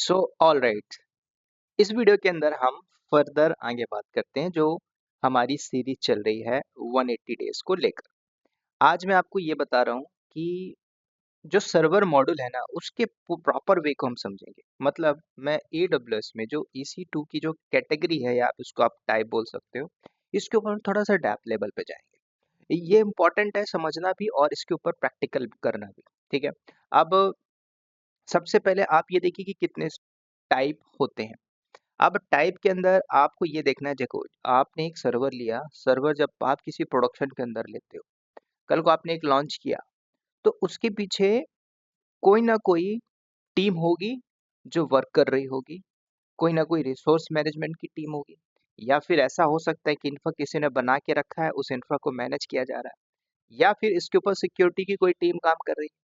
So all right, इस video के अंदर हम फर्दर आगे बात करते हैं जो हमारी सीरीज चल रही है 180 डेज को लेकर। आज मैं आपको ये बता रहा हूँ कि जो सर्वर मॉड्यूल है ना उसके प्रॉपर वे को हम समझेंगे। मतलब मैं AWS में जो EC2 की जो कैटेगरी है या आप उसको आप टाइप बोल सकते हो, इसके ऊपर हम थोड़ा सा डेप्थ लेवल पे जाएंगे। ये इम्पोर्टेंट है समझना भी और इसके ऊपर प्रैक्टिकल करना भी। ठीक है। अब सबसे पहले आप ये देखिए कि कितने टाइप होते हैं। अब टाइप के अंदर आपको ये देखना है, देखो आपने एक सर्वर लिया, सर्वर जब आप किसी प्रोडक्शन के अंदर लेते हो, कल को आपने एक लॉन्च किया, तो उसके पीछे कोई ना कोई टीम होगी जो वर्क कर रही होगी, कोई ना कोई रिसोर्स मैनेजमेंट की टीम होगी, या फिर ऐसा हो सकता है कि इंफ्रा किसी ने बना के रखा है, उस इंफ्रा को मैनेज किया जा रहा है, या फिर इसके ऊपर सिक्योरिटी की कोई टीम काम कर रही है।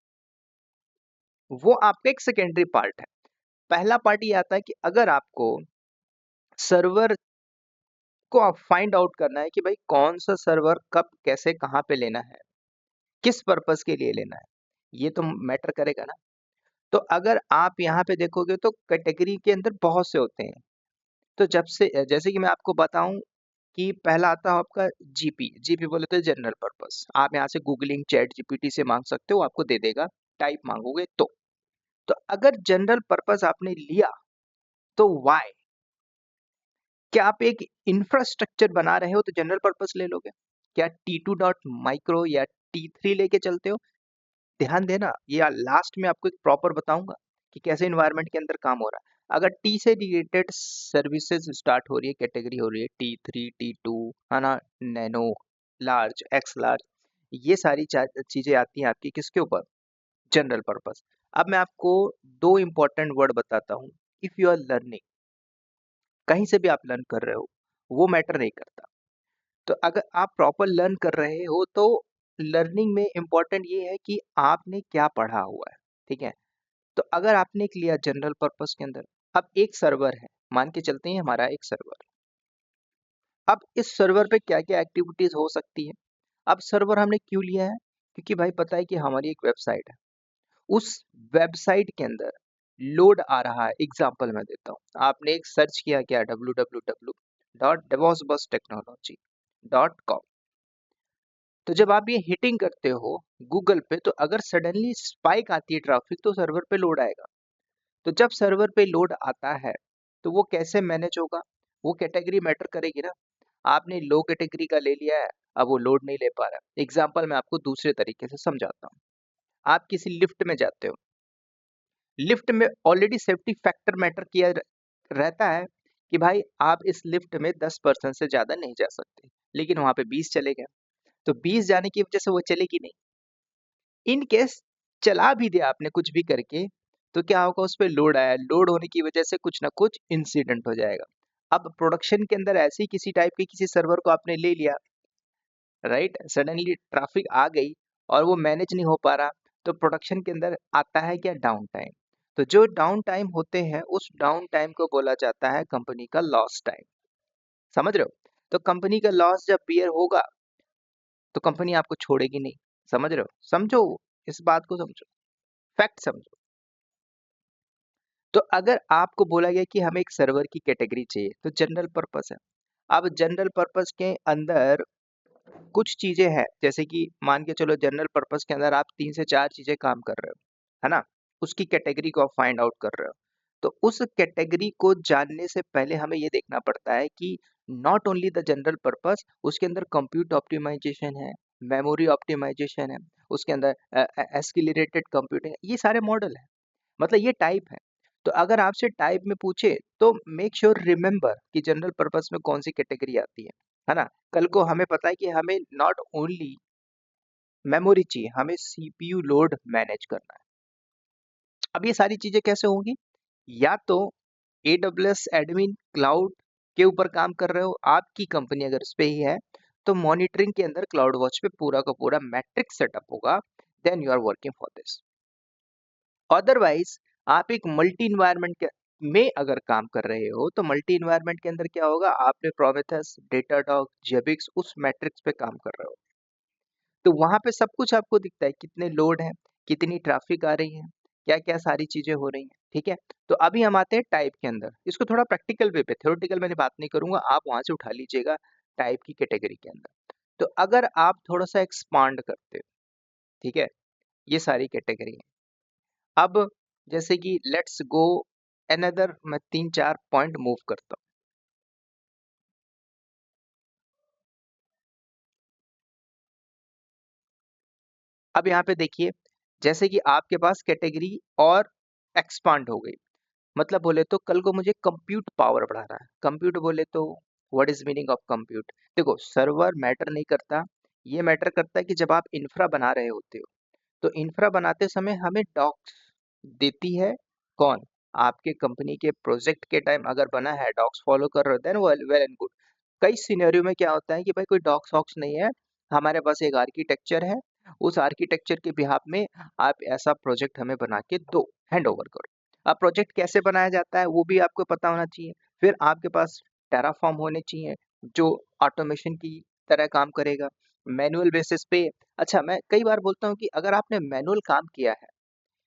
वो आपका एक सेकेंडरी पार्ट है। पहला पार्ट ये आता है कि अगर आपको सर्वर को आप फाइंड आउट करना है कि भाई कौन सा सर्वर कब कैसे कहाँ पे लेना है, किस पर्पस के लिए लेना है, ये तो मैटर करेगा ना। तो अगर आप यहाँ पे देखोगे तो कैटेगरी के अंदर बहुत से होते हैं। तो जब से जैसे कि मैं आपको बताऊं कि पहला आता है आपका जीपी। जीपी बोले तो जनरल पर्पस। आप यहाँ से गूगलिंग चैट जीपीटी से मांग सकते हो, आपको दे देगा। टाइप मांगोगे तो अगर जनरल पर्पस आपने लिया तो वाई, क्या आप एक इंफ्रास्ट्रक्चर बना रहे हो तो जनरल पर्पस ले लोगे? क्या T2 डॉट माइक्रो या T3 लेके चलते हो? ध्यान देना, ये लास्ट में आपको एक प्रॉपर बताऊंगा कि कैसे इन्वायरमेंट के अंदर काम हो रहा है। अगर टी से रिलेटेड सर्विसेज स्टार्ट हो रही है, कैटेगरी हो रही है T3 T2, है ना, नैनो, लार्ज, एक्स लार्ज, ये सारी चीजें आती हैं आपकी किसके ऊपर? General purpose. अब मैं आपको दो इंपॉर्टेंट वर्ड बताता हूँ। इफ यू आर लर्निंग, कहीं से भी आप लर्न कर रहे हो, वो मैटर नहीं करता। तो अगर आप प्रॉपर लर्न कर रहे हो तो लर्निंग में इम्पोर्टेंट ये है कि आपने क्या पढ़ा हुआ है। ठीक है। तो अगर आपने एक लिया जनरल पर्पस के अंदर, अब एक सर्वर है, मान के चलते हैं हमारा एक सर्वर। अब इस सर्वर पे क्या क्या एक्टिविटीज हो सकती है? अब सर्वर हमने क्यों लिया है? क्योंकि भाई पता है कि हमारी एक वेबसाइट है, उस वेबसाइट के अंदर लोड आ रहा है। एग्जाम्पल मैं देता हूँ, आपने एक सर्च किया क्या, www.devosbustechnology.com। तो जब आप ये हिटिंग करते हो गूगल पे, तो अगर सडनली स्पाइक आती है ट्रैफिक, तो सर्वर पे लोड आएगा। तो जब सर्वर पे लोड आता है तो वो कैसे मैनेज होगा? वो कैटेगरी मैटर करेगी ना। आपने लो कैटेगरी का ले लिया है, अब वो लोड नहीं ले पा रहा है। एग्जाम्पल मैं आपको दूसरे तरीके से समझाता हूँ। आप किसी लिफ्ट में जाते हो, लिफ्ट में ऑलरेडी सेफ्टी फैक्टर मैटर किया रहता है कि भाई आप इस लिफ्ट में 10% से ज्यादा नहीं जा सकते, लेकिन वहां पे 20 चले गए, तो 20 जाने की वजह से वो चलेगी नहीं। इन केस चला भी दिया आपने कुछ भी करके, तो क्या होगा, उस पे लोड आया, लोड होने की वजह से कुछ ना कुछ इंसिडेंट हो जाएगा। अब प्रोडक्शन के अंदर ऐसे ही किसी टाइप के किसी सर्वर को आपने ले लिया, राइट, सडनली ट्रैफिक आ गई और वो मैनेज नहीं हो पा रहा, तो प्रोडक्शन के अंदर आता है क्या, डाउन टाइम। तो जो डाउन टाइम होते हैं, उस डाउन टाइम को बोला जाता है कंपनी का लॉस टाइम। समझ रहे हो? तो कंपनी का लॉस जब बियर होगा तो कंपनी आपको छोड़ेगी नहीं। समझ रहे हो? समझो, इस बात को समझो, फैक्ट समझो। तो अगर आपको बोला गया कि हमें एक सर्वर की कैटेगरी चाहिए, तो जनरल पर्पस है। अब जनरल पर्पस के अंदर कुछ चीजें हैं, जैसे कि मान के चलो जनरल पर्पस के अंदर आप 3 से 4 चीजें काम कर रहे हो, है ना, उसकी कैटेगरी को आप फाइंड आउट कर रहे हो। तो उस कैटेगरी को जानने से पहले हमें ये देखना पड़ता है कि not only the general purpose, उसके अंदर कंप्यूट ऑप्टिमाइजेशन है, मेमोरी ऑप्टिमाइजेशन है, उसके अंदर एस्केलेटेड कंप्यूटिंग, ये सारे मॉडल है। मतलब ये टाइप है। तो अगर आपसे टाइप में पूछे तो मेक श्योर रिमेंबर कि जनरल पर्पस में कौन सी कैटेगरी आती है ना। कल को हमें पता है कि हमें नॉट ओनली मेमोरी चाहिए, हमें सीपीयू लोड मैनेज करना है। अब ये सारी चीजें कैसे होंगी? या तो AWS एडमिन क्लाउड के ऊपर काम कर रहे हो, आपकी कंपनी अगर उस पे ही है, तो मॉनिटरिंग के अंदर क्लाउड वॉच पे पूरा का पूरा मैट्रिक सेटअप होगा, then you are working for this. Otherwise आप एक मल्टी इन्वायरमेंट के में अगर काम कर रहे हो, तो मल्टी इन्वायरमेंट के अंदर क्या होगा, आपने प्रोमेथेस, डेटाडॉग, जेबिक्स उस मैट्रिक्स पे काम कर रहे हो, तो वहां पे सब कुछ आपको दिखता है, कितने लोड है, कितनी ट्रैफिक आ रही है, क्या क्या सारी चीजें हो रही हैं, ठीक है। तो अभी हम आते हैं टाइप के अंदर, इसको थोड़ा प्रैक्टिकल वे पे, थ्योरेटिकल मैंने बात नहीं करूंगा, आप वहां से उठा लीजिएगा टाइप की कैटेगरी के अंदर। तो अगर आप थोड़ा सा एक्सपांड करते हो, ठीक है, ये सारी कैटेगरी है। अब जैसे कि लेट्स गो अनदर, मैं 3-4 पॉइंट मूव करता हूँ। अब यहाँ पे देखिए, जैसे कि आपके पास कैटेगरी और एक्सपांड हो गई, मतलब बोले तो कल को मुझे कंप्यूट पावर बढ़ाना है। कंप्यूट बोले तो what is meaning of compute? देखो, सर्वर मैटर नहीं करता, ये मैटर करता है कि जब आप इंफ्रा बना रहे होते हो, तो इंफ्रा बनाते समय हमें डॉक्स देती है कौन? आपके कंपनी के प्रोजेक्ट के टाइम अगर बना है, डॉक्स फॉलो कर रहे होते हैं, वेल वेल एंड गुड। कई सिनेरियो में क्या होता है कि भाई कोई डॉक्स वॉक्स नहीं है, हमारे पास एक आर्किटेक्चर है, उस आर्किटेक्चर के बिहाफ में आप ऐसा प्रोजेक्ट हमें बना के दो, हैंड ओवर करो। अब प्रोजेक्ट कैसे बनाया जाता है वो भी आपको पता होना चाहिए। फिर आपके पास टेराफॉर्म होने चाहिए जो ऑटोमेशन की तरह काम करेगा मैनुअल बेसिस पे। अच्छा, मैं कई बार बोलता हूँ कि अगर आपने मैनुअल काम किया है,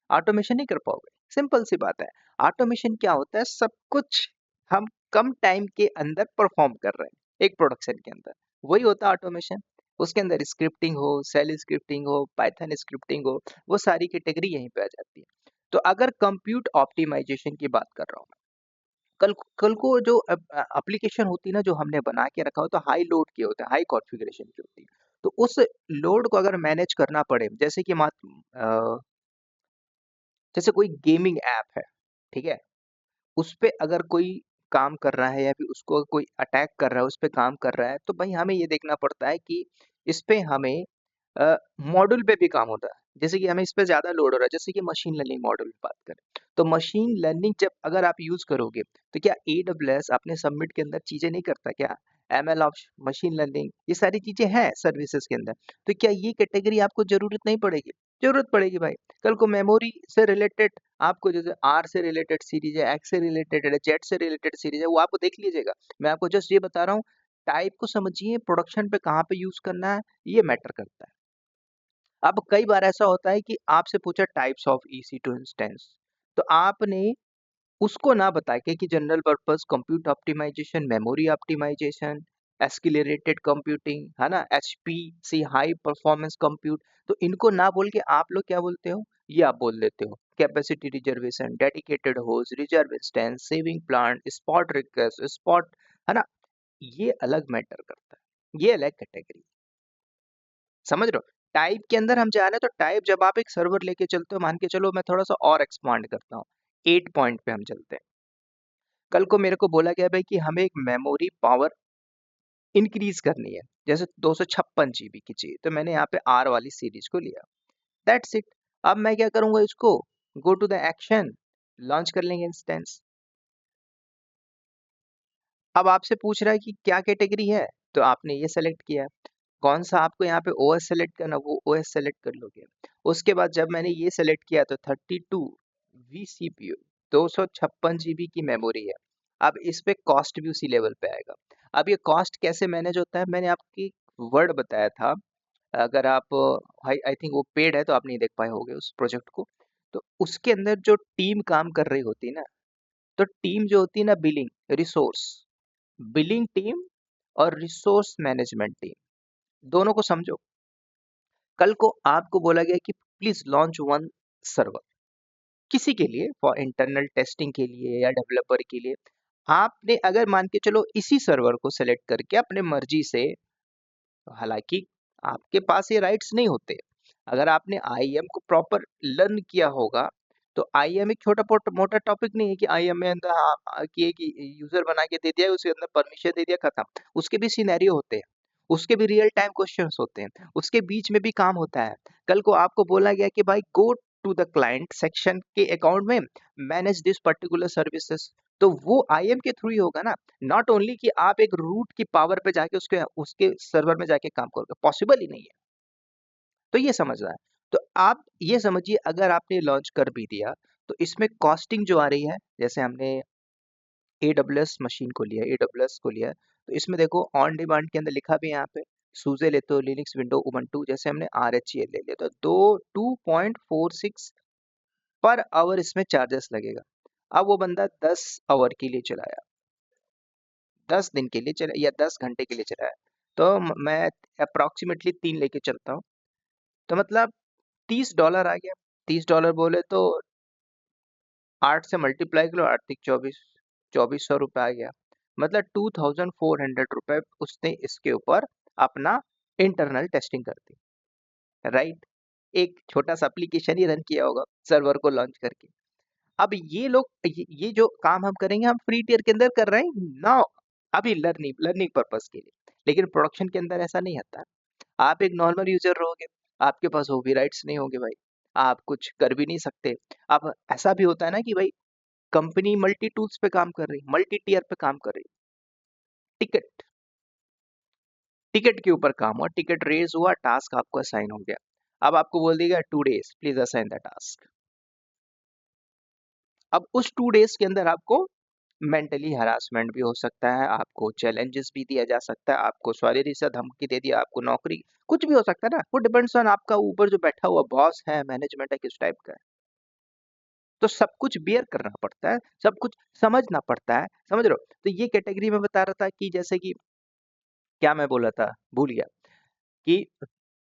ऑटोमेशन नहीं कर पाओगे। सिंपल सी बात है। ऑटोमेशन क्या होता है? सब कुछ हम कम टाइम के अंदर परफॉर्म कर रहे हैं एक प्रोडक्शन के अंदर, वही होता है ऑटोमेशन। उसके अंदर स्क्रिप्टिंग हो, सेल स्क्रिप्टिंग हो, पाइथन स्क्रिप्टिंग हो, वो सारी कैटेगरी यहीं पे आ जाती है। तो अगर कंप्यूट ऑप्टिमाइजेशन की बात कर रहा हूँ, कल कल को जो एप्लीकेशन होती है ना, जो हमने बना के रखा हो, तो हाई लोड की होता है, हाई कॉन्फ़िगरेशन की होती है। तो उस लोड को अगर मैनेज करना पड़े, जैसे कि जैसे कोई गेमिंग ऐप है, ठीक है? उस पे अगर कोई काम कर रहा है या फिर उसको कोई अटैक कर रहा है, उस पे काम कर रहा है, तो भाई हमें ये देखना पड़ता है कि इस पे हमें मॉड्यूल पे भी काम होता है। जैसे कि हमें इस पे ज़्यादा लोड हो रहा है, जैसे कि मशीन लर्निंग मॉड्यूल की बात करें, तो मशीन लर्निंग जब अगर आप यूज़ करोगे, तो क्या एडब्ल्यूएस अपने सबमिट के अंदर चीज़ें नहीं करता क्या? एमएल ऑफ मशीन लर्निंग, ये सारी चीज़ें हैं सर्विसेज़ के अंदर। तो क्या ये कैटेगरी आपको ज़रूरत नहीं पड़ेगी? ज़रूरत पड़ेगी भाई। कल को मेमोरी से रिलेटेड आपको जैसे आर से रिलेटेड सीरीज है, एक्स से रिलेटेड है, जेड से रिलेटेड सीरीज है, वो आपको देख लीजिएगा। मैं आपको जस्ट ये बता रहा हूँ, टाइप को समझिए, प्रोडक्शन पे कहाँ पे यूज करना है, ये मैटर करता है। अब कई बार ऐसा होता है कि आपसे पूछा टाइप्स ऑफ EC2 इंस्टेंस, तो आपने उसको ना बता के कि general purpose compute optimisation, memory optimisation, accelerated computing, है ना, HPC हाई परफॉर्मेंस कंप्यूट, तो इनको ना बोल के आप लोग क्या बोलते हो? ये आप बोल देते हो capacity reservation, dedicated host, reserve instance, saving plant, spot request, spot, है ना। ये अलग मैटर करता है, ये अलग कैटेगरी, समझ रहे हो? टाइप के अंदर हम जा रहे हैं, तो टाइप जब आप एक सर्वर लेके चलते हो, मान के चलो मैं थोड़ा सा और एक्सपांड करता हूँ, 8 पॉइंट पे हम चलते हैं। कल को मेरे को बोला गया भाई कि हमें एक मेमोरी पावर इंक्रीज करनी है, जैसे 256 GB की चाहिए, तो मैंने यहाँ पे आर वाली सीरीज को लिया। That's it. अब मैं क्या करूंगा, इसको go to the action, launch कर लेंगे इंस्टेंस। अब आपसे पूछ रहा है कि क्या कैटेगरी है, तो आपने ये सेलेक्ट किया। कौन सा आपको यहाँ पे ओएस सेलेक्ट करना, वो ओएस सेलेक्ट कर लोगे। उसके बाद जब मैंने ये सेलेक्ट किया, तो 32 vCPU, 256 GB की मेमोरी है। अब इस पे कॉस्ट भी उसी लेवल पे आएगा। अब ये कॉस्ट कैसे मैनेज होता है, मैंने आपकी वर्ड बताया था। अगर आप आई आई थिंक वो पेड है, तो आप नहीं देख पाए होगे उस प्रोजेक्ट को। तो उसके अंदर जो टीम काम कर रही होती है ना, तो टीम जो होती है ना, बिलिंग टीम और रिसोर्स मैनेजमेंट टीम, दोनों को समझो। कल को आपको बोला गया कि प्लीज लॉन्च वन सर्वर किसी के लिए, फॉर इंटरनल टेस्टिंग के लिए या डेवलपर के लिए। आपने अगर मान के चलो इसी सर्वर को सेलेक्ट करके अपने मर्जी से, हालांकि आपके पास ये राइट्स नहीं होते, अगर आपने आईएम को प्रॉपर लर्न किया होगा, तो आईएम एक छोटा मोटा टॉपिक नहीं है कि आईएम में अंदर कि एक यूजर बना के दे दिया, उसके अंदर परमिशन दे दिया, खत्म। उसके भी सिनेरियो होते हैं, उसके भी रियल टाइम क्वेश्चंस होते हैं, उसके बीच में भी काम होता है। कल को आपको बोला गया कि भाई go to the client section के अकाउंट में, मैनेज दिस पर्टिकुलर सर्विसेज, तो वो आईएम के थ्रू ही होगा ना। नॉट ओनली कि आप एक रूट की पावर पे जाके उसके उसके सर्वर में जाके काम करोगे, पॉसिबल ही नहीं है। तो ये समझना है। तो आप ये समझिए, अगर आपने लॉन्च कर भी दिया, तो इसमें कॉस्टिंग जो आ रही है, जैसे हमने AWS मशीन को लिया, AWS को लिया, तो इसमें देखो ऑन डिमांड के अंदर लिखा भी है यहाँ पे, सूजे लेते हो, लिनक्स, विंडो, उबंटू, जैसे हमने RHEL ले लिया, तो दो 2.46 पर आवर इसमें चार्जेस लगेगा। अब वो बंदा 10 आवर के लिए चलाया, 10 दिन के लिए चला या 10 घंटे के लिए चलाया, तो मैं अप्रोक्सीमेटली 3 लेके चलता हूँ, तो मतलब $30 आ गया। $30 बोले तो 8 से मल्टीप्लाई करो, 8 24, 2400 रुपये आ गया। मतलब 2400 रुपये उसने इसके ऊपर अपना इंटरनल टेस्टिंग कर दी, राइट। एक छोटा सा एप्लीकेशन ही रन किया होगा सर्वर को लॉन्च करके। अब ये लोग ये जो काम हम करेंगे हम फ्री टियर के अंदर कर रहे हैं ना, अभी लर्निंग लर्निंग पर्पस के लिए, लेकिन प्रोडक्शन के अंदर ऐसा नहीं आता। आप एक नॉर्मल यूजर रहोगे, आपके पास वो भी राइट्स नहीं होंगे भाई, आप कुछ कर भी नहीं सकते। अब ऐसा भी होता है ना कि भाई कंपनी मल्टी टूल्स पे काम कर रही, मल्टी टियर पे काम कर रही, टिकट टिकट के ऊपर काम हुआ, टिकट रेज हुआ, टास्क आपको असाइन हो गया। अब आपको बोल देगा 2 days please assign the task. अब उस 2 डेज के अंदर आपको मेंटली हरासमेंट भी हो सकता है, आपको चैलेंजेस भी दिया जा सकता है, आपको सॉरी से धमकी दे दिया, आपको नौकरी, कुछ भी हो सकता है ना, वो डिपेंड्स ऑन आपका ऊपर जो बैठा हुआ बॉस है, मैनेजमेंट है, किस टाइप का है। तो सब कुछ बियर करना पड़ता है, सब कुछ समझना पड़ता है, समझ रहे हो। तो ये कैटेगरी में बता रहा था कि जैसे कि क्या मैं बोला था, भूल गया, कि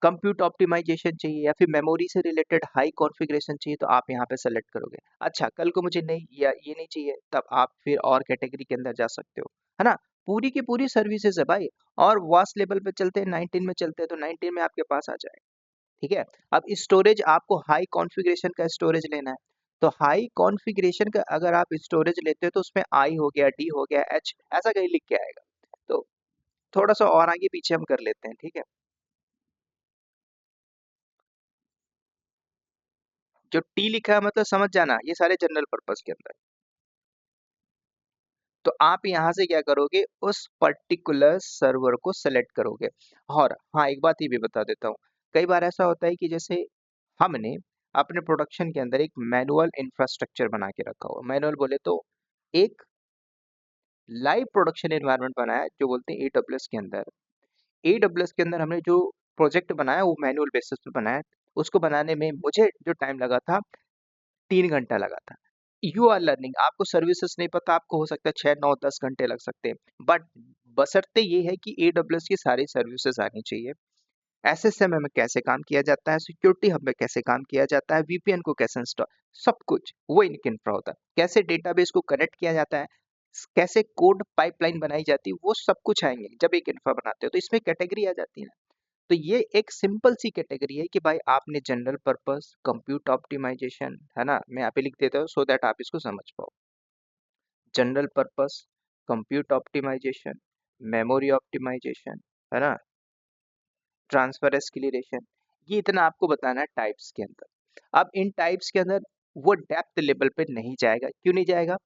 कंप्यूट ऑप्टिमाइजेशन चाहिए या फिर मेमोरी से रिलेटेड हाई कॉन्फ़िगरेशन चाहिए, तो आप यहाँ पे सेलेक्ट करोगे। अच्छा, कल को मुझे नहीं या ये नहीं चाहिए, तब आप फिर और कैटेगरी के अंदर जा सकते हो, है ना। पूरी की पूरी सर्विसेज है भाई। और वास्ट लेवल पे चलते हैं, 19 में चलते हैं, तो 19 में आपके पास आ जाए, ठीक है। अब स्टोरेज आपको हाई कॉन्फ़िगरेशन का स्टोरेज लेना है, तो हाई कॉन्फ़िगरेशन का अगर आप स्टोरेज लेते हो तो उसमें आई हो गया, डी हो गया, एच, ऐसा कहीं लिख के आएगा। तो थोड़ा सा और आगे पीछे हम कर लेते हैं, ठीक है। जो टी लिखा है मतलब समझ जाना, ये सारे जनरल पर्पस के अंदर। तो आप यहाँ से क्या करोगे, उस पर्टिकुलर सर्वर को सेलेक्ट करोगे। और हाँ, एक बात ये भी बता देता हूँ, कई बार ऐसा होता है कि जैसे हमने अपने प्रोडक्शन के अंदर एक मैनुअल इंफ्रास्ट्रक्चर बना के रखा हुआ, मैनुअल बोले तो एक लाइव प्रोडक्शन एनवायरनमेंट बनाया है, जो बोलते हैं एडब्ल्यूएस के अंदर। एडब्ल्यूएस के अंदर हमने जो प्रोजेक्ट बनाया वो मैनुअल बेसिस पे बनाया है। उसको बनाने में मुझे जो टाइम लगा था, 3 घंटा लगा था। यू आर लर्निंग, आपको सर्विसेज नहीं पता, आपको हो सकता है 6 9 10 घंटे लग सकते हैं, बट बशर्ते ये है कि एडब्ल्यूएस की सारी सर्विसेज आनी चाहिए। एसएसएम में कैसे काम किया जाता है, सिक्योरिटी हब में कैसे काम किया जाता है, वीपीएन को कैसे इंस्टॉल, सब कुछ वो इनके इंफ्रा होता है। कैसे डेटाबेस को कनेक्ट किया जाता है, कैसे कोड पाइपलाइन बनाई जाती है, वो सब कुछ आएंगे जब एक इंफ्रा बनाते हो, तो इसमें कैटेगरी आ जाती है। तो ये एक सिंपल सी कैटेगरी है कि भाई आपने जनरल पर्पस, कंप्यूट ऑप्टिमाइजेशन, है ना, मैं यहाँ पे लिख देता हूँ सो दैट आप इसको समझ पाओ। General purpose, compute optimisation, memory optimization, है ना, ट्रांसफर एस्किलेशन, ये इतना आपको बताना है टाइप्स के अंदर। अब इन टाइप्स के अंदर वो डेप्थ लेवल पे नहीं जाएगा, क्यों नहीं जाएगा।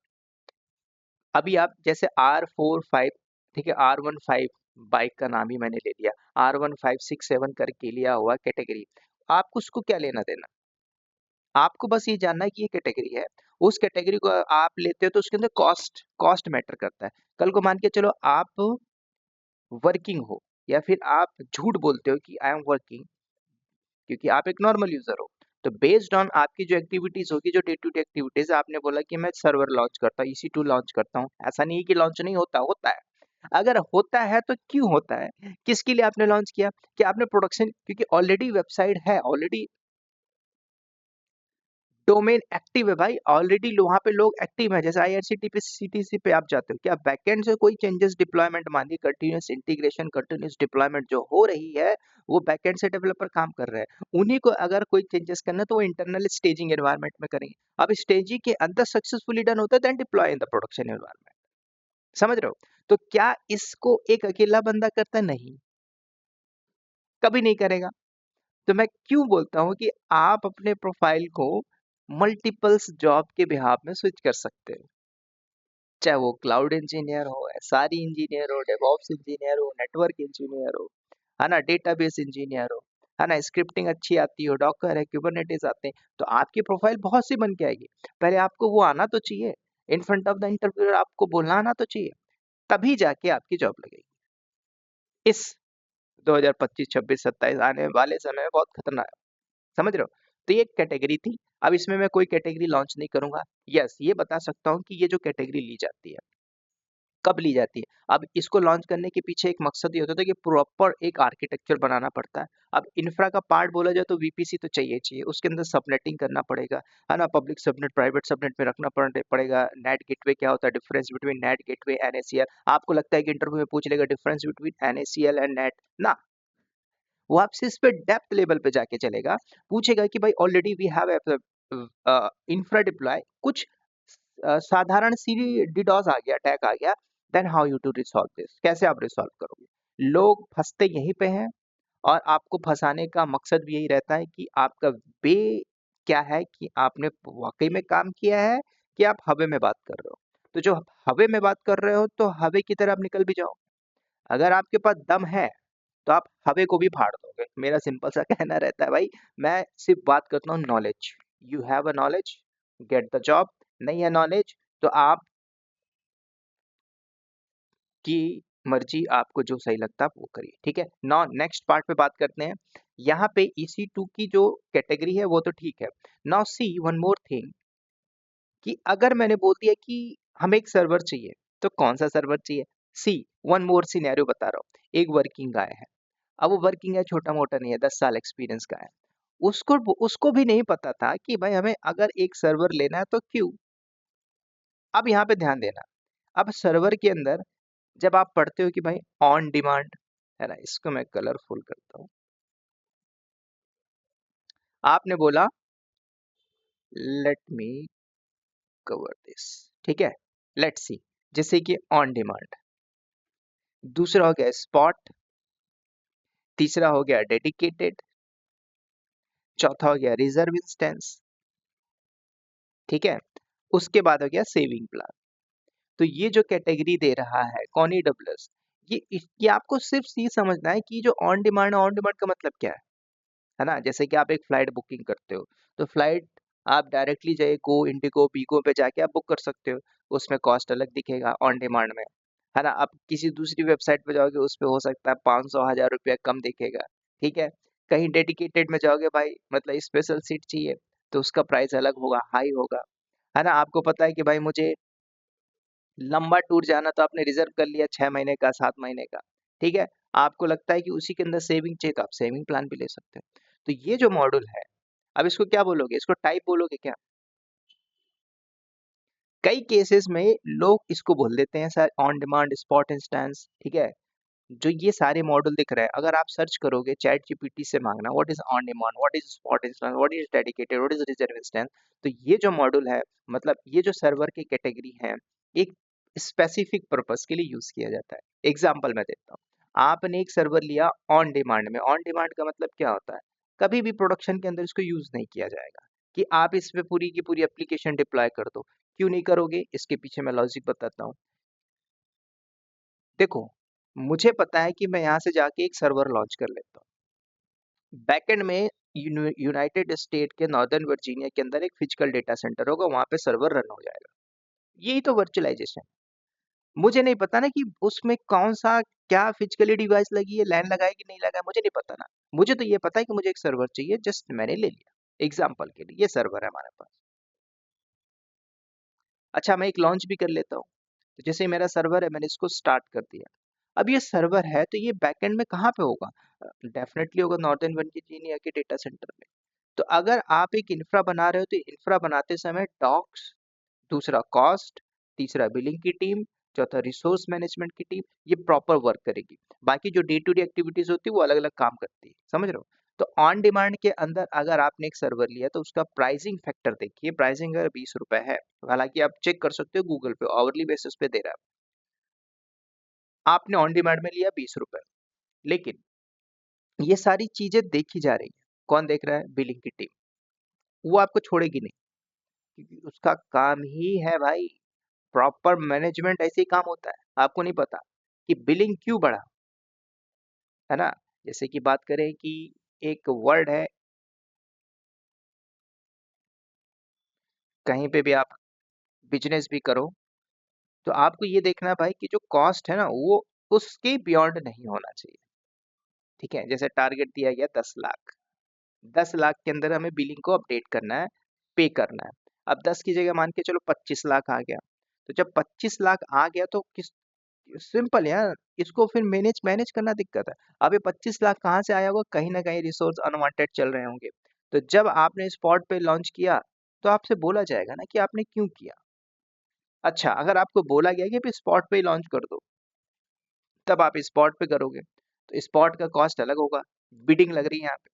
अभी आप जैसे R45, ठीक है, R15 बाइक का नाम ही मैंने ले लिया, R1567 करके लिया हुआ कैटेगरी, आपको उसको क्या लेना देना। आपको बस ये जानना है कि ये कैटेगरी है, उस कैटेगरी को आप लेते हो तो उसके अंदर कॉस्ट कॉस्ट मैटर करता है। कल को मान के चलो आप वर्किंग हो, या फिर आप झूठ बोलते हो कि आई एम वर्किंग, क्योंकि आप एक नॉर्मल यूजर हो, तो बेस्ड ऑन आपकी जो एक्टिविटीज होगी, जो डे टू डे एक्टिविटीज, आपने बोला कि मैं सर्वर लॉन्च करता हूँ, EC2 लॉन्च करता हूँ, ऐसा नहीं है कि लॉन्च नहीं होता, होता है। अगर होता है तो क्यों होता है, किसके लिए आपने लॉन्च किया, कि आपने प्रोडक्शन, क्योंकि ऑलरेडी वेबसाइट है, ऑलरेडी डोमेन एक्टिव है भाई, ऑलरेडी वहां पे लोग एक्टिव है। जैसे IRCTC पे आप जाते हो, क्या बैकएंड से कोई चेंजेस डिप्लॉयमेंट, मानिए कंटिन्यूस इंटीग्रेशन, कंटिन्यूस डिप्लॉयमेंट जो हो रही है, वो बैकएंड से डेवलपर काम कर रहे हैं, उन्हीं को अगर कोई चेंजेस करना है तो वो इंटरनल स्टेजिंग एनवायरनमेंट में करेंगे। अब स्टेजिंग के अंदर सक्सेसफुली डन होता है, then deploy in the production environment. समझ रहे हो। तो क्या इसको एक अकेला बंदा करता है? नहीं, कभी नहीं करेगा। तो मैं क्यों बोलता हूँ कि आप अपने प्रोफाइल को मल्टीपल्स जॉब के बिहाफ में स्विच कर सकते हो, चाहे वो क्लाउड इंजीनियर हो, एसआरई इंजीनियर हो, डेवऑप्स इंजीनियर हो, नेटवर्क इंजीनियर हो, है ना, डेटाबेस इंजीनियर हो, है ना, स्क्रिप्टिंग अच्छी आती हो, डॉकर है, क्यूबरनेटिस आते हैं, तो आपकी प्रोफाइल बहुत सी बन के आएगी। पहले आपको वो आना तो चाहिए, in front of the interviewer आपको बोलना आना तो चाहिए, तभी जाके आपकी जॉब लगेगी। इस 2025 26 27 आने वाले समय में बहुत खतरनाक है, समझ रहे हो। तो ये एक कैटेगरी थी। अब इसमें मैं कोई कैटेगरी लॉन्च नहीं करूंगा। यस, ये बता सकता हूँ कि ये जो कैटेगरी ली जाती है, कब ली जाती है। अब इसको लॉन्च करने के पीछे एक मकसद ये होता था कि प्रॉपर एक आर्किटेक्चर बनाना पड़ता है। अब इंफ्रा का पार्ट बोला जाए तो वीपीसी तो चाहिए चाहिए, उसके अंदर सबनेटिंग करना पड़ेगा, है ना, पब्लिक सबनेट प्राइवेट सबनेट में रखना पड़ेगा। नेट गेटवे क्या होता है, difference between NAT gateway NACL. आपको लगता है कि इंटरव्यू में पूछ लेगा difference between NACL and NAT ना, वो आपसे इस पे डेप्थ लेवल पे जाके चलेगा। पूछेगा कि भाई already we have infra deploy, कुछ साधारण सी डिडॉस आ गया, अटैक आ गया, then how you to resolve this, कैसे आप रिसॉल्व करोगे। लोग फंसते यहीं पे हैं, और आपको फंसाने का मकसद भी यही रहता है कि आपका वे क्या है, कि आपने वाकई में काम किया है कि आप हवा में बात कर रहे हो। तो जो हवा में बात कर रहे हो तो हवा की तरह आप निकल भी जाओ। अगर आपके पास दम है तो आप हवा को भी फाड़ दोगे। मेरा सिंपल सा कहना रहता है भाई, मैं सिर्फ बात करता हूँ knowledge. You have a knowledge, get the job. नहीं है नॉलेज तो आप की मर्जी, आपको जो सही लगता है वो करिए। ठीक है, नाउ नेक्स्ट पार्ट पे बात करते हैं। यहाँ पे EC2 की जो कैटेगरी है वो तो ठीक है। Now see one more thing, कि अगर मैंने बोल दिया कि हमें एक सर्वर चाहिए, तो कौन सा सर्वर चाहिए। सी वन मोर सिनेरियो बता रहा हूँ। एक वर्किंग गाय है, अब वो वर्किंग है, छोटा मोटा नहीं है, 10 साल एक्सपीरियंस का है। उसको उसको भी नहीं पता था कि भाई हमें अगर एक सर्वर लेना है तो क्यों। अब यहाँ पे ध्यान देना, अब सर्वर के अंदर जब आप पढ़ते हो कि भाई ऑन डिमांड, है ना, इसको मैं कलरफुल करता हूँ। आपने बोला लेट मी कवर दिस, ठीक है, लेट्स सी, जैसे कि ऑन डिमांड, दूसरा हो गया स्पॉट, तीसरा हो गया डेडिकेटेड, चौथा हो गया रिजर्व इंस्टेंस, ठीक है, उसके बाद हो गया सेविंग प्लान। तो ये जो कैटेगरी दे रहा है कौन, EWS, ये आपको सिर्फ ये समझना है कि जो ऑन डिमांड, ऑन डिमांड का मतलब क्या है ना। जैसे कि आप एक फ्लाइट बुकिंग करते हो, तो फ्लाइट आप डायरेक्टली जाइए गो, इंडिगो, बीगो पे जाके आप बुक कर सकते हो, उसमें कॉस्ट अलग दिखेगा ऑन डिमांड में, है ना। आप किसी दूसरी वेबसाइट पे जाओगे, उस पे हो सकता है 500 1000 रुपया कम दिखेगा, ठीक है। कहीं डेडिकेटेड में जाओगे भाई, मतलब स्पेशल सीट चाहिए, तो उसका प्राइस अलग होगा, हाई होगा, है ना। आपको पता है कि भाई मुझे लंबा टूर जाना, तो आपने रिजर्व कर लिया 6 महीने का, 7 महीने का, ठीक है। आपको लगता है कि उसी के अंदर सेविंग चाहिए, तो आप सेविंग प्लान भी ले सकते हैं। तो ये जो मॉड्यूल है, अब इसको क्या बोलोगे, इसको टाइप बोलोगे क्या। कई केसेस में लोग इसको बोल देते हैं sir on demand, spot instance, ठीक है। जो ये सारे मॉडल दिख रहे हैं, अगर आप सर्च करोगे चैट जीपीटी से मांगना what is on demand, what is spot instance, what is dedicated, what is reserve instance, तो ये जो मॉडल है, मतलब ये जो सर्वर की कैटेगरी है, एक स्पेसिफिक पर्पस के लिए यूज किया जाता है। एग्जाम्पल मैं देता हूँ, आपने एक सर्वर लिया ऑन डिमांड में। ऑन डिमांड का मतलब क्या होता है, कभी भी प्रोडक्शन के अंदर इसको यूज नहीं किया जाएगा, कि आप इस पे पूरी की पूरी एप्लीकेशन डिप्लॉय कर दो। क्यों नहीं करोगे, इसके पीछे मैं लॉजिक बताता हूँ। देखो, मुझे पता है कि मैं यहाँ से जाके एक सर्वर लॉन्च कर लेता हूँ, बैकएंड में यूनाइटेड स्टेट के नॉर्दर्न वर्जीनिया के अंदर एक फिजिकल डेटा सेंटर होगा, वहां पे सर्वर रन हो जाएगा। यही तो वर्चुअलाइजेशन। मुझे नहीं पता ना कि उसमें कौन सा क्या फिजिकली डिवाइस लगी है, लैन लगा है कि नहीं लगा है, मुझे नहीं पता ना। मुझे तो ये पता है कि मुझे एक सर्वर चाहिए, जस्ट मैंने ले लिया एग्जाम्पल के लिए, ये सर्वर है हमारे पास। अच्छा, मैं एक लॉन्च भी कर लेता हूँ। तो जैसे मेरा सर्वर है, मैंने इसको स्टार्ट कर दिया। अब ये सर्वर है तो ये बैकएंड में कहाँ पे होगा, डेफिनेटली होगा नॉर्दर्न वर्जीनिया के डेटा सेंटर में। तो अगर आप एक इंफ्रा बना रहे हो, तो इंफ्रा बनाते समय डॉक्स, दूसरा कॉस्ट, तीसरा बिलिंग की टीम, चौथा रिसोर्स मैनेजमेंट की टीम, ये प्रॉपर वर्क करेगी। बाकी जो डे टू डे एक्टिविटीज होती है वो अलग अलग काम करती है, समझ रहे हो। तो ऑन डिमांड के अंदर अगर आपने एक सर्वर लिया, तो उसका प्राइसिंग फैक्टर देखिए। प्राइसिंग अगर 20 रुपए है, हालांकि आप चेक कर सकते हो गूगल पे, आवरली बेसिस पे दे रहा है। आपने ऑन डिमांड में लिया 20 रुपए, लेकिन ये सारी चीजें देखी जा रही है। कौन देख रहा है, बिलिंग की टीम। वो आपको छोड़ेगी नहीं, क्योंकि उसका काम ही है भाई, प्रॉपर मैनेजमेंट ऐसे ही काम होता है। आपको नहीं पता कि बिलिंग क्यों बढ़ा, है ना। जैसे कि बात करें कि एक वर्ड है, कहीं पे भी आप बिजनेस भी करो, तो आपको ये देखना है भाई कि जो कॉस्ट है ना, वो उसके बियॉन्ड नहीं होना चाहिए, ठीक है। जैसे टारगेट दिया गया 10 लाख, 10 लाख के अंदर हमें बिलिंग को अपडेट करना है, पे करना है। अब 10 की जगह मान के चलो 25 लाख आ गया। तो जब 25 लाख आ गया तो किस सिंपल है यार, इसको फिर मैनेज मैनेज करना दिक्कत है। अब ये 25 लाख कहाँ से आया होगा? कहीं न कहीं रिसोर्स अनवांटेड चल रहे होंगे। तो जब आपने स्पॉट पे लॉन्च किया, तो आपसे बोला जाएगा ना कि आपने क्यों किया? अच्छा, अगर आपको बोला गया कि अभी स्पॉट पे ही लॉन्च कर दो, तब आप स्पॉट पे करोगे। तो स्पॉट का कॉस्ट अलग होगा, बिडिंग लग रही है यहाँ पे।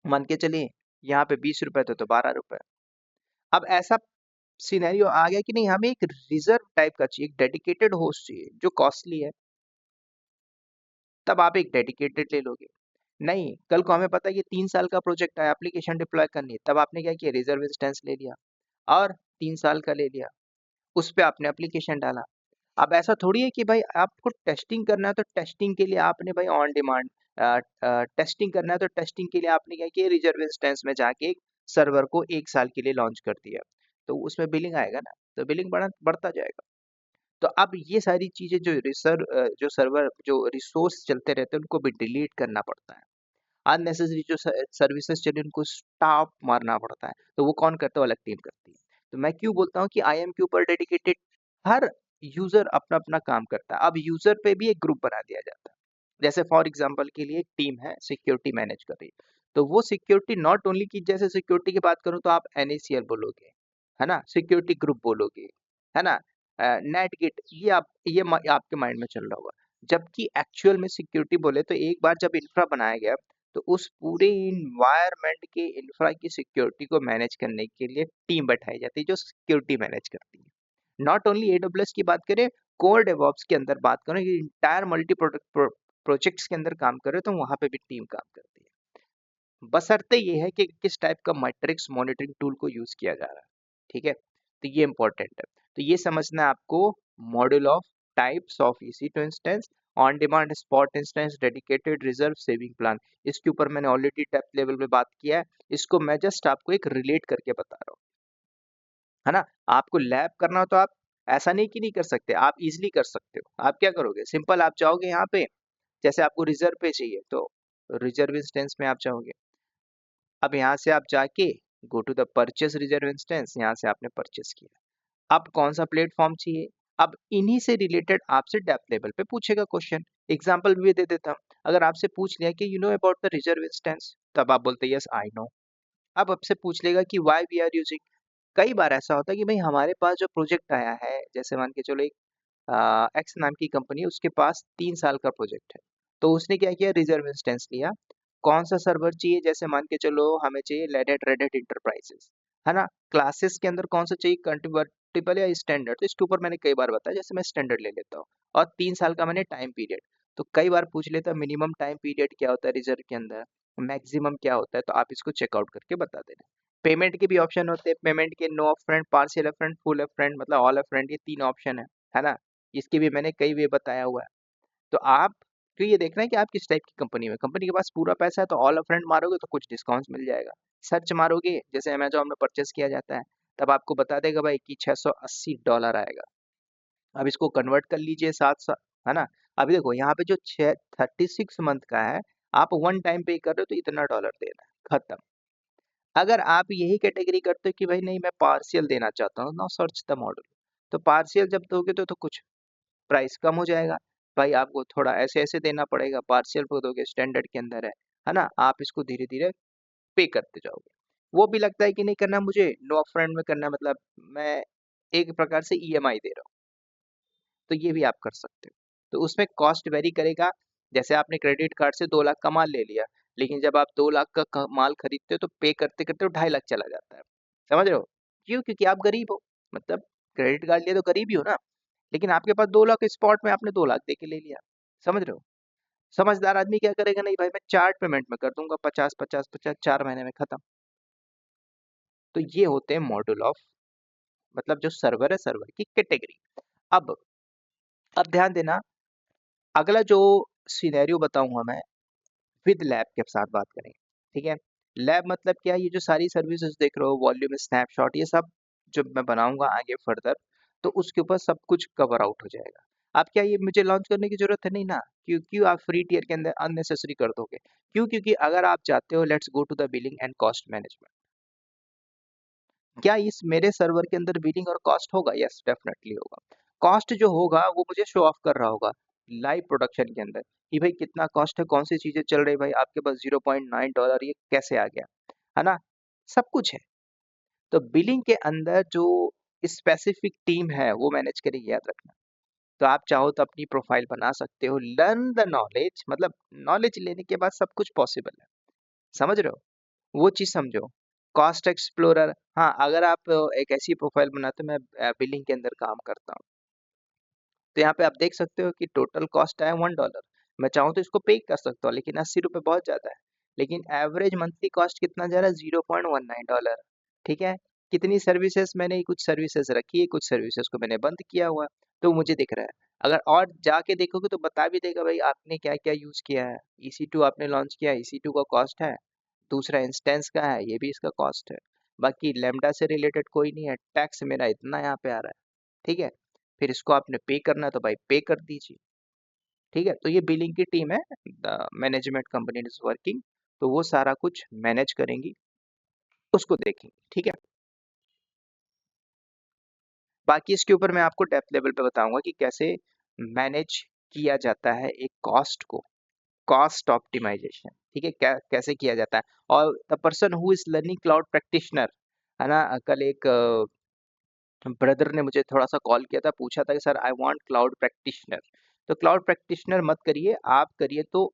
मान के चलिए, यहाँ पे ₹20 थे तो ₹12। अब ऐसा सिनेरियो आ गया कि नहीं हमें एक रिजर्व टाइप का चाहिए, एक डेडिकेटेड होस्ट चाहिए जो कॉस्टली है, तब आप एक डेडिकेटेड ले लोगे। नहीं, कल को हमें पता है कि 3 साल का प्रोजेक्ट है, एप्लीकेशन डिप्लॉय करनी है, तब आपने क्या किया रिजर्व इंस्टेंस ले लिया और 3 साल का ले लिया, उस पे आपने एप्लीकेशन डाला। अब ऐसा थोड़ी है कि भाई आपको टेस्टिंग करना है तो टेस्टिंग के लिए आपने भाई ऑन डिमांड टेस्टिंग करना है तो टेस्टिंग के लिए आपने क्या किया रिजर्व इंस्टेंस में जाके एक सर्वर को 1 साल के लिए लॉन्च कर दिया। तो उसमें बिलिंग आएगा ना, तो बिलिंग बढ़ता जाएगा। तो अब ये सारी चीज़ें जो सर्वर जो रिसोर्स चलते रहते हैं उनको भी डिलीट करना पड़ता है। अननेसेसरी जो सर्विसेज चली उनको स्टॉप मारना पड़ता है, तो वो कौन करता है? वो अलग टीम करती है। तो मैं क्यों बोलता हूँ कि आईएम के ऊपर डेडिकेटेड हर यूजर अपना अपना काम करता है। अब यूजर पे भी एक ग्रुप बना दिया जाता है, जैसे फॉर एग्जांपल के लिए एक टीम है सिक्योरिटी मैनेज कर रही है, तो वो सिक्योरिटी नॉट ओनली की जैसे सिक्योरिटी की बात करूँ तो आप एनएसीएल बोलोगे, है ना, सिक्योरिटी ग्रुप बोलोगे, है ना, नेटगिट, आपके माइंड में चल रहा होगा। जबकि एक्चुअल में सिक्योरिटी बोले तो एक बार जब इंफ्रा बनाया गया तो उस पूरे इन्वायरमेंट के इंफ्रा की सिक्योरिटी को मैनेज करने के लिए टीम बैठाई जाती है जो सिक्योरिटी मैनेज करती है। नॉट ओनली एडब्ल्यूएस की बात करें, कोर डेवऑप्स के अंदर बात करें, ये इंटायर मल्टी प्रोजेक्ट्स के अंदर काम कर रहे हो तो वहां पे भी टीम काम करती है। बशर्ते ये है कि किस टाइप का मैट्रिक्स मॉनिटरिंग टूल को यूज किया जा रहा है। ठीक है, तो ये इंपॉर्टेंट है। तो ये समझना है आपको module of types of EC2 instance, on demand spot instance, dedicated reserve saving plan. इसके ऊपर मैंने ऑलरेडी डेप्थ लेवल पे बात किया है, इसको मैं जस्ट आपको एक रिलेट करके बता रहा हूँ, है ना। आपको लैब करना हो तो आप ऐसा नहीं कि नहीं कर सकते, आप इजिली कर सकते हो। आप क्या करोगे? सिंपल, आप जाओगे यहाँ पे, जैसे आपको रिजर्व पे चाहिए तो रिजर्व इंस्टेंस में आप जाओगे। अब यहाँ से आप जाके go to the purchase reserve instance, यहाँ से आपने परचेस किया। अब कौन सा प्लेटफॉर्म चाहिए? अब इन्हीं से रिलेटेड आपसे डेप्थ लेवल पे पूछेगा क्वेश्चन। एग्जांपल भी दे देता हूँ, अगर आपसे पूछ लिया कि you know about the reserve instance, तब आप बोलते यस आई नो। अब आपसे पूछ लेगा कि व्हाई वी आर यूजिंग। कई बार ऐसा होता है कि भाई हमारे पास जो प्रोजेक्ट आया है, जैसे मान के चलो एक एक्स नाम की कंपनी है, उसके पास 3 साल का प्रोजेक्ट है, तो उसने क्या किया रिजर्व इंस्टेंस लिया। कौन सा सर्वर चाहिए? जैसे मान के चलो हमें चाहिए रेड हैट इंटरप्राइजेस, है ना। क्लासेस के अंदर कौन सा चाहिए? कन्वर्टिबल या स्टैंडर्ड? तो इसके ऊपर मैंने कई बार बताया, जैसे मैं स्टैंडर्ड ले लेता हूँ। और 3 साल का मैंने टाइम पीरियड, तो कई बार पूछ लेता मिनिमम टाइम पीरियड क्या होता है रिजर्व के अंदर, मैक्सिमम क्या होता है, तो आप इसको चेकआउट करके बता देना। पेमेंट के भी ऑप्शन होते हैं, पेमेंट के no upfront, partial upfront, full upfront, मतलब ऑल अपफ्रंट, ये 3 ऑप्शन है ना। इसके भी मैंने कई वे बताया हुआ है। तो आप तो ये देखना है कि आप किस टाइप की कंपनी में, कंपनी के पास पूरा पैसा है तो ऑल अपफ्रंट मारोगे तो कुछ डिस्काउंट्स मिल जाएगा। सर्च मारोगे जैसे अमेजोन में परचेस किया जाता है, तब आपको बता देगा भाई कि $680 आएगा। अब इसको कन्वर्ट कर लीजिए 7 है ना। अभी देखो यहाँ पे जो 36 मंथ का है, आप वन टाइम पे कर रहे हो तो इतना डॉलर देना है, खत्म। अगर आप यही कैटेगरी करते हो कि भाई नहीं मैं पार्शियल देना चाहता हूँ, नाउ सर्च द मॉडल। तो पार्शियल जब दोगे तो कुछ प्राइस कम हो जाएगा। भाई आपको थोड़ा ऐसे ऐसे देना पड़ेगा, पार्शियल पे दोगे स्टैंडर्ड के अंदर है ना। आप इसको धीरे धीरे पे करते जाओगे। वो भी लगता है कि नहीं करना मुझे, नो अपफ्रंट में करना, मतलब मैं एक प्रकार से ईएमआई दे रहा हूँ, तो ये भी आप कर सकते हो। तो उसमें कॉस्ट वेरी करेगा। जैसे आपने क्रेडिट कार्ड से 2 लाख का माल ले लिया, लेकिन जब आप 2 लाख का माल खरीदते हो तो पे करते करते 2.5 लाख चला जाता है। समझ रहे हो? क्यों? क्योंकि आप गरीब हो, मतलब क्रेडिट कार्ड लिया तो गरीब ही हो ना। लेकिन आपके पास 2 लाख स्पॉट में आपने 2 लाख दे के ले लिया। समझ रहे हो? समझदार आदमी क्या करेगा? नहीं भाई मैं चार्ट पेमेंट में कर दूंगा, 50 50 50, 4 महीने में खत्म। तो ये होते हैं मॉड्यूल ऑफ, मतलब जो सर्वर है सर्वर की कैटेगरी। अब अब ध्यान देना, अगला जो सिनेरियो बताऊंगा मैं विद लैब के साथ बात करेंगे। ठीक है, लैब मतलब क्या? ये जो सारी सर्विसेज देख रहे हो, वॉल्यूम, स्नैपशॉट, ये सब जब मैं बनाऊंगा आगे फर्दर, तो उसके ऊपर सब कुछ कवर आउट हो जाएगा। आप क्या ये मुझे लॉन्च करने की जरूरत है? नहीं ना। क्यों क्यों आप फ्री टियर के अंदर अननेसेसरी कर दोगे? क्यों? क्योंकि अगर आप चाहते हो let's go to the billing and cost management, क्या इस मेरे सर्वर के अंदर बिलिंग और कॉस्ट होगा? यस, डेफिनेटली होगा। कॉस्ट जो होगा वो मुझे शो ऑफ कर रहा होगा लाइव प्रोडक्शन के अंदर कि भाई कितना कॉस्ट है, कौन सी चीजें चल रही, भाई आपके पास $0.9 ये कैसे आ गया, है ना? सब कुछ है। तो बिलिंग के अंदर जो स्पेसिफिक टीम है वो मैनेज करेगी, याद रखना। तो आप चाहो तो अपनी प्रोफाइल बना सकते हो, लर्न द नॉलेज, मतलब नॉलेज लेने के बाद सब कुछ पॉसिबल है। समझ रहे हो? वो चीज समझो। कॉस्ट एक्सप्लोरर, हाँ, अगर आप एक ऐसी प्रोफाइल बनाते हो, मैं बिलिंग के अंदर काम करता हूँ, तो यहाँ पे आप देख सकते हो कि टोटल कॉस्ट है $1। मैं चाहूँ तो इसको पे कर सकता हूँ, लेकिन ₹80 बहुत ज़्यादा है। लेकिन एवरेज मंथली कॉस्ट कितना जा रहा है? $0.19। ठीक है? कितनी सर्विसेज, मैंने कुछ सर्विसेज रखी है, कुछ सर्विसेज को मैंने बंद किया हुआ है, तो मुझे दिख रहा है। अगर और जाके देखोगे तो बता भी देगा भाई आपने क्या क्या यूज किया है। EC2 आपने लॉन्च किया है, EC2 का कॉस्ट है। दूसरा इंस्टेंस का है, ये भी इसका कॉस्ट है। बाकी लैम्डा से रिलेटेड कोई नहीं है, टैक्स मेरा इतना यहाँ पे आ रहा है। ठीक है? फिर इसको आपने पे करना है तो भाई पे कर दीजिए। ठीक है? तो ये बिलिंग की टीम है, the management company is working, तो वो सारा कुछ मैनेज करेंगी, उसको देखेंगे। ठीक है? बाकी इसके ऊपर मैं आपको डेप्थ लेवल पे बताऊंगा कि कैसे मैनेज किया जाता है एक कॉस्ट को, कॉस्ट ऑप्टिमाइजेशन। ठीक है? कैसे किया जाता है। और the person who is learning cloud practitioner, है ना, कल एक ब्रदर ने मुझे थोड़ा-सा कॉल किया था, पूछा था कि sir I want cloud practitioner. तो क्लाउड प्रैक्टिशनर मत करिए, आप करिए तो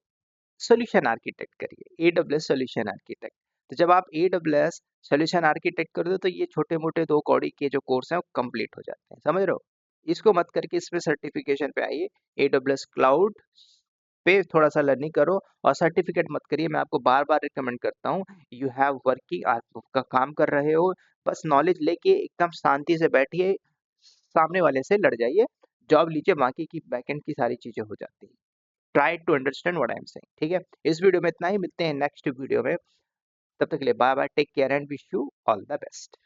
सॉल्यूशन आर्किटेक्ट करिए, AWS सॉल्यूशन आर्किटेक्ट। तो जब आप AWS सॉल्यूशन आर्किटेक्ट कर दो तो ये छोटे-मोटे 2 कौड़ी के जो कोर्स हैं वो कंप्लीट हो जाते हैं, समझ रहे हो? इसको मत करके इसमें सर्टिफिकेशन पे आइए, AWS क्लाउड पे थोड़ा-सा लर्निंग करो और सर्टिफिकेट मत करिए। मैं आपको बार-बार रिकमेंड करता हूँ, यू हैव वर्किंग, आप का काम कर रहे हो, बस नॉलेज लेके एकदम शांति से बैठिए, सामने वाले से लड़ जाइए, जॉब लीजिए, बाकी की बैकएंड की सारी चीज़ें हो जाती हैं। Try to understand what I am saying. ठीक है? इस वीडियो में इतना ही, मिलते हैं नेक्स्ट वीडियो में। तब तक के लिए bye bye, take care and wish you all the best.